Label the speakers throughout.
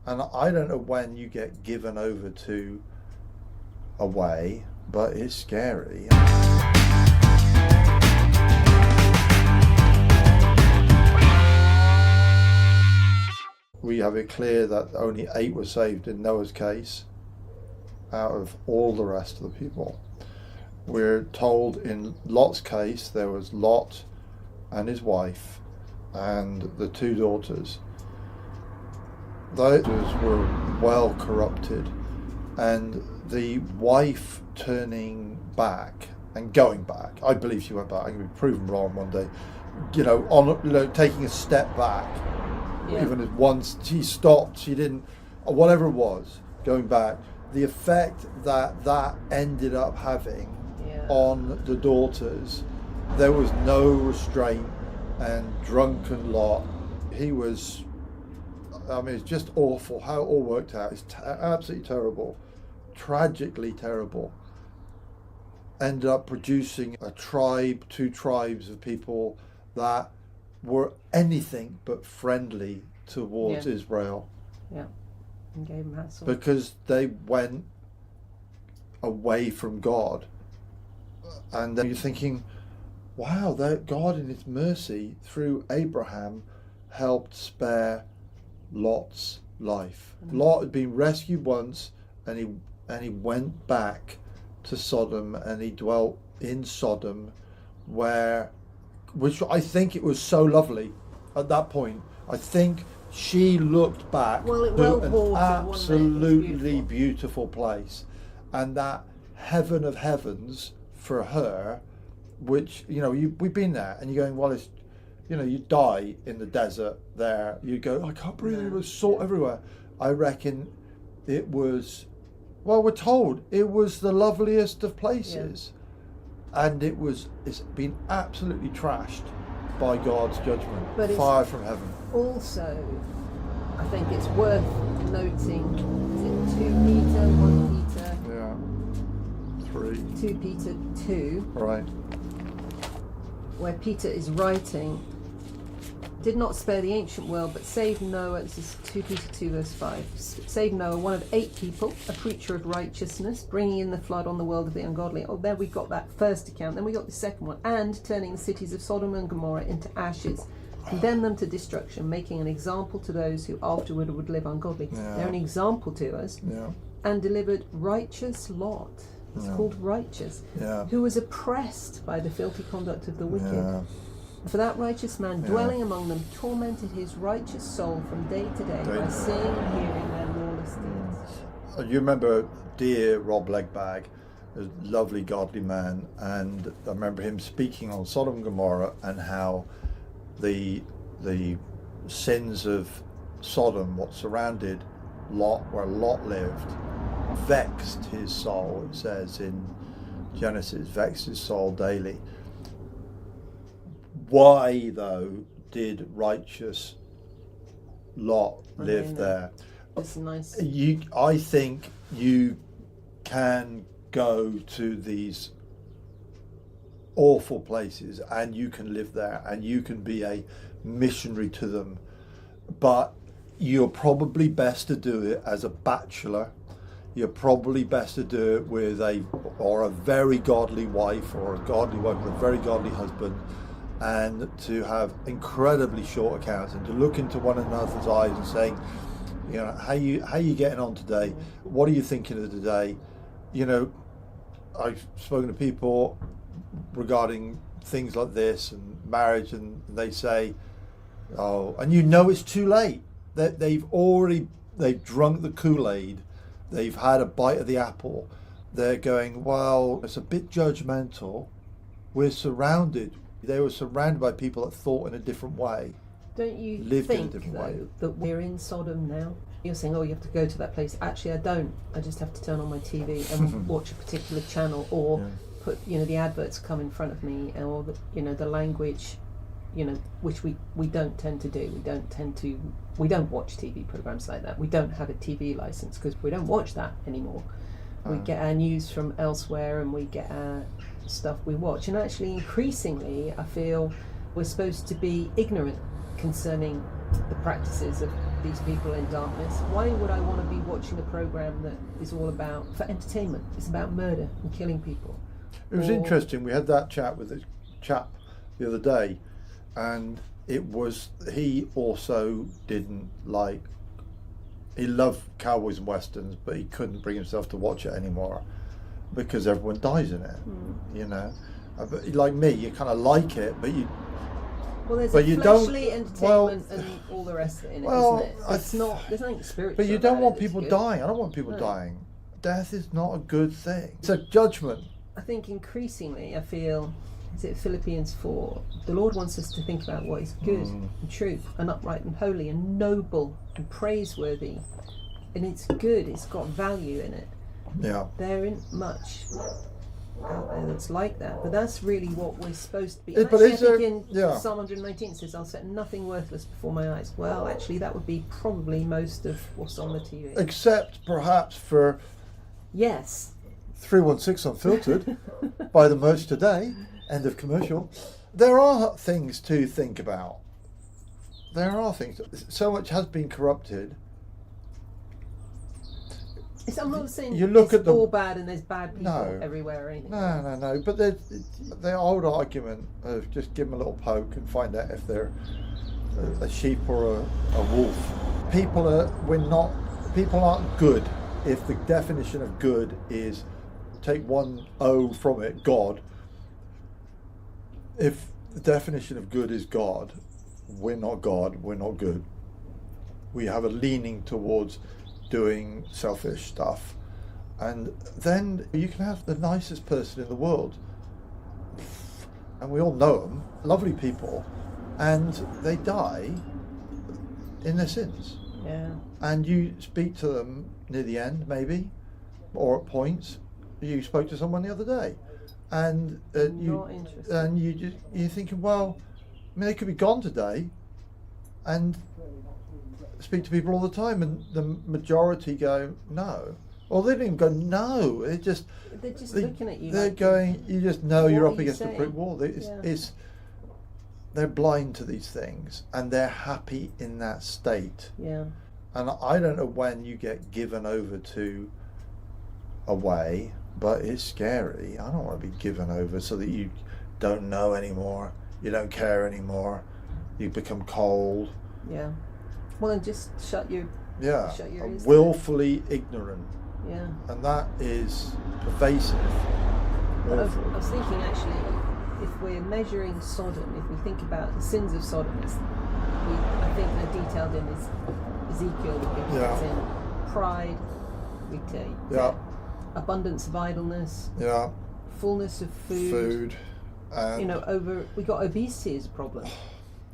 Speaker 1: And I don't know when you get given over to a way, but it's scary. We have it clear that only 8 were saved in Noah's case out of all the rest of the people. We're told in Lot's case there was Lot and his wife and the 2 daughters. Those were well corrupted, and the wife turning back and going back, I believe she went back, I can be proven wrong one day, taking a step back. Yeah. Even as once she stopped, she didn't, or whatever it was, going back, the effect that ended up having on the daughters, there was no restraint, and drunken Lot, he was, it's just awful how it all worked out. It's absolutely terrible, tragically terrible. Ended up producing a tribe, 2 tribes of people that were anything but friendly towards Israel.
Speaker 2: Yeah, and gave them hassle.
Speaker 1: Because they went away from God. And then you're thinking, wow, that God in his mercy through Abraham helped spare Lot's life. Mm-hmm. Lot had been rescued once, and he went back to Sodom, and he dwelt in Sodom, which I think it was so lovely at that point. I think she looked back to an absolutely beautiful place, and that heaven of heavens for her, which we've been there, and you're going, well, it's, you die in the desert there. You go, I can't breathe. It was salt everywhere. I reckon it was, well, we're told it was the loveliest of places, and it's been absolutely trashed by God's judgment, but fire from heaven.
Speaker 2: Also, I think it's worth noting, is it 2 Peter, 1 Peter?
Speaker 1: Yeah.
Speaker 2: 2 Peter 2.
Speaker 1: Right.
Speaker 2: Where Peter is writing, did not spare the ancient world, but saved Noah. This is 2 Peter 2 verse 5. Saved Noah, one of 8 people, a preacher of righteousness, bringing in the flood on the world of the ungodly. Oh, there we got that first account. Then we got the second one. And turning the cities of Sodom and Gomorrah into ashes, condemned them to destruction, making an example to those who afterward would live ungodly. Yeah. They're an example to us.
Speaker 1: Yeah.
Speaker 2: And delivered righteous Lot. It's called righteous. Yeah. Who was oppressed by the filthy conduct of the wicked. Yeah. For that righteous man dwelling among them tormented his righteous soul from day to day by seeing and hearing their lawless deeds.
Speaker 1: You remember dear Rob Legbag, a lovely godly man, and I remember him speaking on Sodom and Gomorrah and how the sins of Sodom, what surrounded Lot, where Lot lived, vexed his soul. It says in Genesis, vexed his soul daily. Why, though, did righteous Lot live there?
Speaker 2: It's nice.
Speaker 1: I think you can go to these awful places and you can live there and you can be a missionary to them, but you're probably best to do it as a bachelor. You're probably best to do it with a very godly wife, or a godly wife with a very godly husband, and to have incredibly short accounts and to look into one another's eyes and saying, how you getting on today? What are you thinking of today? I've spoken to people regarding things like this and marriage, and they say, oh, and it's too late. That they've drunk the Kool-Aid, they've had a bite of the apple. They're going, well, it's a bit judgmental. We're surrounded. They were surrounded by people that thought in a different way.
Speaker 2: Don't you
Speaker 1: lived
Speaker 2: think,
Speaker 1: in a different way.
Speaker 2: That we're in Sodom now? You're saying, oh, you have to go to that place. Actually, I don't. I just have to turn on my TV and watch a particular channel, or put, the adverts come in front of me, or the language, which we don't tend to do. We don't watch TV programs like that. We don't have a TV license because we don't watch that anymore. We get our news from elsewhere, and we get our stuff we watch. And actually, increasingly, I feel we're supposed to be ignorant concerning the practices of these people in darkness. Why would I want to be watching a program that is all about, for entertainment, it's about murder and killing people?
Speaker 1: It was interesting. We had that chat with this chap the other day, and he also didn't like, he loved cowboys and westerns, but he couldn't bring himself to watch it anymore because everyone dies in it, you know. But like me, you kind of like it, but you...
Speaker 2: Well, there's
Speaker 1: but
Speaker 2: a
Speaker 1: you
Speaker 2: fleshly
Speaker 1: don't,
Speaker 2: entertainment and all the rest of it in it, isn't it? It's not, there's nothing spiritual.
Speaker 1: But you don't
Speaker 2: about
Speaker 1: want
Speaker 2: it
Speaker 1: people
Speaker 2: that's good.
Speaker 1: dying. I don't want people dying. Death is not a good thing. It's a judgment.
Speaker 2: I think increasingly, I feel, is it Philippians 4? The Lord wants us to think about what is good and true and upright and holy and noble and praiseworthy. And it's good, it's got value in it.
Speaker 1: Yeah.
Speaker 2: There isn't much out there that's like that, but that's really what we're supposed to be.
Speaker 1: But
Speaker 2: Actually, I
Speaker 1: is
Speaker 2: think
Speaker 1: there-
Speaker 2: in Psalm 119 it says, I'll set nothing worthless before my eyes. Well, actually, that would be probably most of what's on the TV.
Speaker 1: Except perhaps for
Speaker 2: Yes.
Speaker 1: 316 Unfiltered by the merch today, end of commercial. There are things to think about. There are things. So much has been corrupted.
Speaker 2: I'm not saying
Speaker 1: You look
Speaker 2: it's
Speaker 1: at the-
Speaker 2: all bad and there's bad people
Speaker 1: No.
Speaker 2: everywhere or anything.
Speaker 1: No. But there's the old argument of just give them a little poke and find out if they're a sheep or a wolf. People aren't good. If the definition of good is take one O from it, God. If the definition of good is God, we're not God, we're not good. We have a leaning towards doing selfish stuff. And then you can have the nicest person in the world, and we all know them, lovely people, and they die in their sins.
Speaker 2: Yeah.
Speaker 1: And you speak to them near the end, maybe, or at points. You spoke to someone the other day, and
Speaker 2: Not interested.
Speaker 1: you're thinking, well, I mean, they could be gone today, and speak to people all the time, and the majority go no. Or they don't even go no.
Speaker 2: They're just looking at you.
Speaker 1: They're
Speaker 2: like,
Speaker 1: going. You just know you're
Speaker 2: what
Speaker 1: up
Speaker 2: are you
Speaker 1: against a brick
Speaker 2: saying?
Speaker 1: wall.
Speaker 2: Yeah.
Speaker 1: They're blind to these things, and they're happy in that state.
Speaker 2: Yeah.
Speaker 1: And I don't know when you get given over to a way, but it's scary. I don't want to be given over so that you don't know anymore, you don't care anymore, you become cold.
Speaker 2: Yeah. Well, then just shut your ears to it.
Speaker 1: Willfully ignorant,
Speaker 2: Yeah.
Speaker 1: and that is pervasive.
Speaker 2: I
Speaker 1: Awful.
Speaker 2: was thinking actually, if we're measuring Sodom, if we think about the sins of Sodom, I think they're detailed in Ezekiel. We think
Speaker 1: Yeah.
Speaker 2: it's in pride, we take
Speaker 1: Yeah.
Speaker 2: abundance of idleness,
Speaker 1: Yeah,
Speaker 2: fullness of food.
Speaker 1: and
Speaker 2: You know, we got obesity as a problem.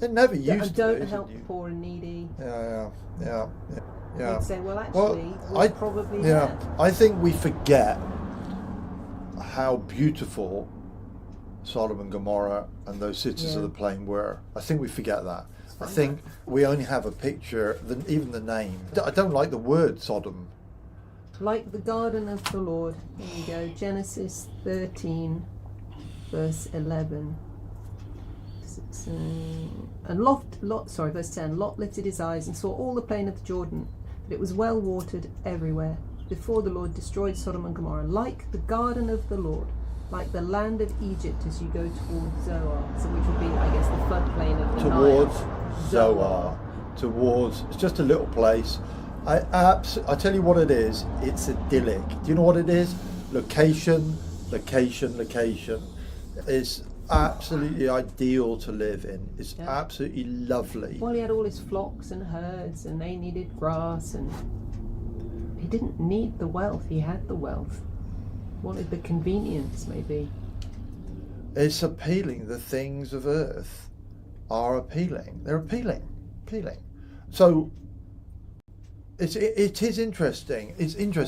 Speaker 1: it never
Speaker 2: And
Speaker 1: used to
Speaker 2: don't
Speaker 1: be,
Speaker 2: help
Speaker 1: didn't
Speaker 2: the poor and needy.
Speaker 1: Yeah.
Speaker 2: We'd say, well, actually, we're probably there.
Speaker 1: I think we forget how beautiful Sodom and Gomorrah and those cities of the plain were. I think we forget that. I think we only have a picture, even the name. I don't like the word Sodom.
Speaker 2: Like the garden of the Lord. Here you go. Genesis 13, verse 11. And verse 10. Lot lifted his eyes and saw all the plain of the Jordan, that it was well watered everywhere, before the Lord destroyed Sodom and Gomorrah, like the garden of the Lord, like the land of Egypt as you go towards Zoar. So which would be, I guess, the floodplain of the
Speaker 1: Towards
Speaker 2: Nile.
Speaker 1: Zoar. It's just a little place. I tell you what it is. It's idyllic. Do you know what it is? Location. It's absolutely ideal to live in. It's absolutely lovely.
Speaker 2: Well, he had all his flocks and herds, and they needed grass, and he didn't need the wealth. He had the wealth. Wanted the convenience, maybe.
Speaker 1: It's appealing. The things of earth are appealing. They're appealing. So it is interesting. It's interesting